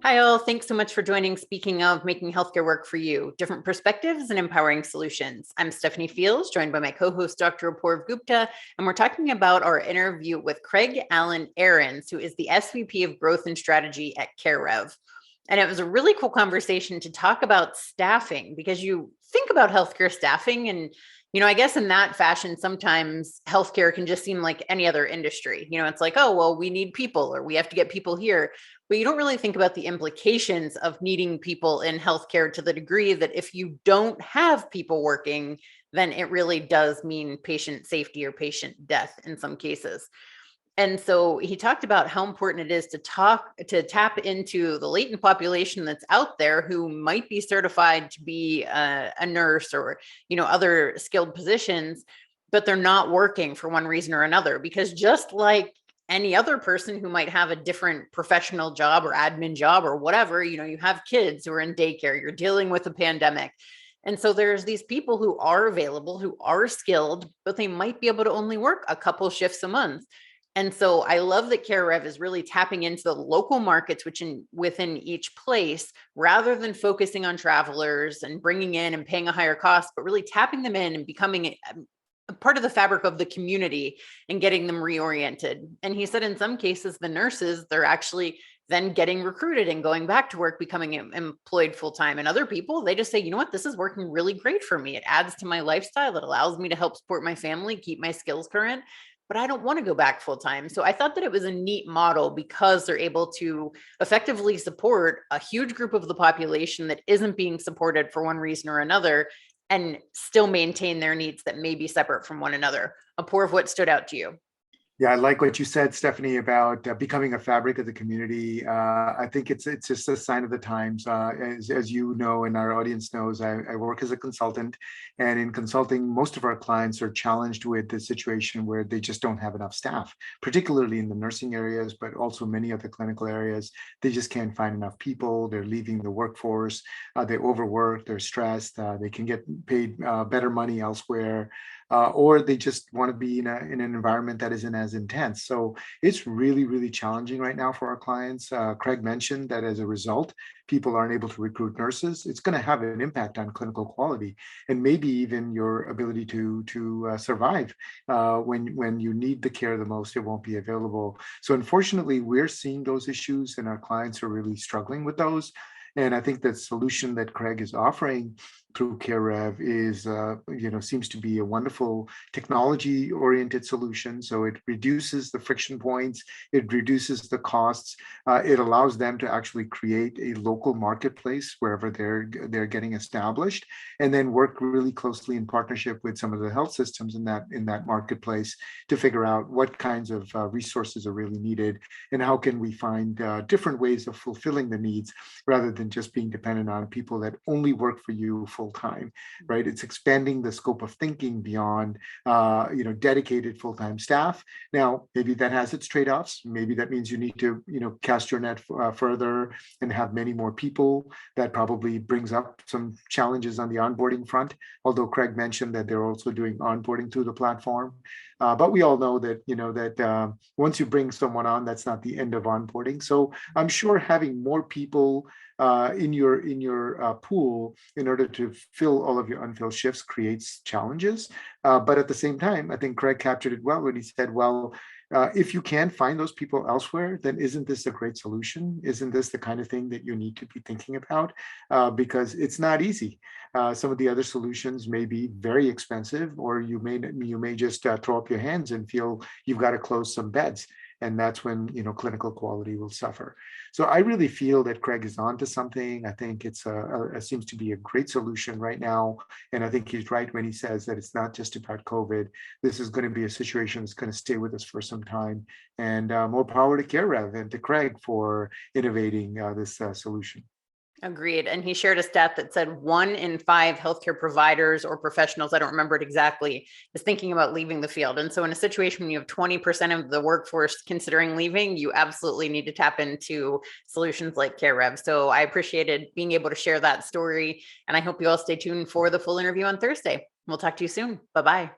Hi, all. Thanks so much for joining. Speaking of making healthcare work for you, different perspectives and empowering solutions. I'm Stephanie Fields, joined by my co-host, Dr. Apoorv Gupta, and we're talking about our interview with Craig Allen Ahrens, who is the SVP of Growth and Strategy at CareRev. And it was a really cool conversation to talk about staffing, because you think about healthcare staffing and I guess in that fashion, sometimes healthcare can just seem like any other industry. It's like, oh, well, we need people or we have to get people here. But you don't really think about the implications of needing people in healthcare to the degree that if you don't have people working, then it really does mean patient safety or patient death in some cases. And so he talked about how important it is to tap into the latent population that's out there who might be certified to be a nurse or, other skilled positions, but they're not working for one reason or another. Because just like any other person who might have a different professional job or admin job or whatever, you have kids who are in daycare, you're dealing with a pandemic. And so there's these people who are available, who are skilled, but they might be able to only work a couple shifts a month. And so I love that CareRev is really tapping into the local markets within each place, rather than focusing on travelers and bringing in and paying a higher cost, but really tapping them in and becoming a part of the fabric of the community and getting them reoriented. And he said in some cases, the nurses, they're actually then getting recruited and going back to work, becoming employed full-time. And other people, they just say, you know what, this is working really great for me. It adds to my lifestyle. It allows me to help support my family, keep my skills current, but I don't want to go back full time. So I thought that it was a neat model because they're able to effectively support a huge group of the population that isn't being supported for one reason or another, and still maintain their needs that may be separate from one another. Apoorv, what stood out to you? Yeah, I like what you said, Stephanie, about becoming a fabric of the community. I think it's just a sign of the times. As you know, and our audience knows, I work as a consultant, and in consulting, most of our clients are challenged with the situation where they just don't have enough staff, particularly in the nursing areas, but also many of the clinical areas. They just can't find enough people. They're leaving the workforce. They overwork. They're stressed. They can get paid better money elsewhere. Or they just want to be in an environment that isn't as intense. So it's really, really challenging right now for our clients. Craig mentioned that as a result, people aren't able to recruit nurses. It's going to have an impact on clinical quality and maybe even your ability to survive when you need the care the most. It won't be available. So unfortunately, we're seeing those issues, and our clients are really struggling with those. And I think the solution that Craig is offering through CareRev is, seems to be a wonderful technology-oriented solution. So it reduces the friction points, it reduces the costs, it allows them to actually create a local marketplace wherever they're getting established, and then work really closely in partnership with some of the health systems in that marketplace to figure out what kinds of resources are really needed and how can we find different ways of fulfilling the needs rather than just being dependent on people that only work for you full time, right? It's expanding the scope of thinking beyond, dedicated full-time staff. Now, maybe that has its trade-offs. Maybe that means you need to, cast your net further and have many more people. That probably brings up some challenges on the onboarding front. Although Craig mentioned that they're also doing onboarding through the platform. But we all know that once you bring someone on, that's not the end of onboarding. So I'm sure having more people in your pool in order to fill all of your unfilled shifts creates challenges. But at the same time, I think Craig captured it well when he said, well, if you can find those people elsewhere, then isn't this a great solution? Isn't this the kind of thing that you need to be thinking about? Because it's not easy. Some of the other solutions may be very expensive, or you may just throw up your hands and feel you've got to close some beds. And that's when clinical quality will suffer. So I really feel that Craig is onto something. I think it seems to be a great solution right now, and I think he's right when he says that it's not just about COVID. This is going to be a situation that's going to stay with us for some time. And more power to CareRev and to Craig for innovating this solution. Agreed. And he shared a stat that said 1 in 5 healthcare providers or professionals, I don't remember it exactly, is thinking about leaving the field. And so in a situation when you have 20% of the workforce considering leaving, you absolutely need to tap into solutions like CareRev. So I appreciated being able to share that story. And I hope you all stay tuned for the full interview on Thursday. We'll talk to you soon. Bye-bye.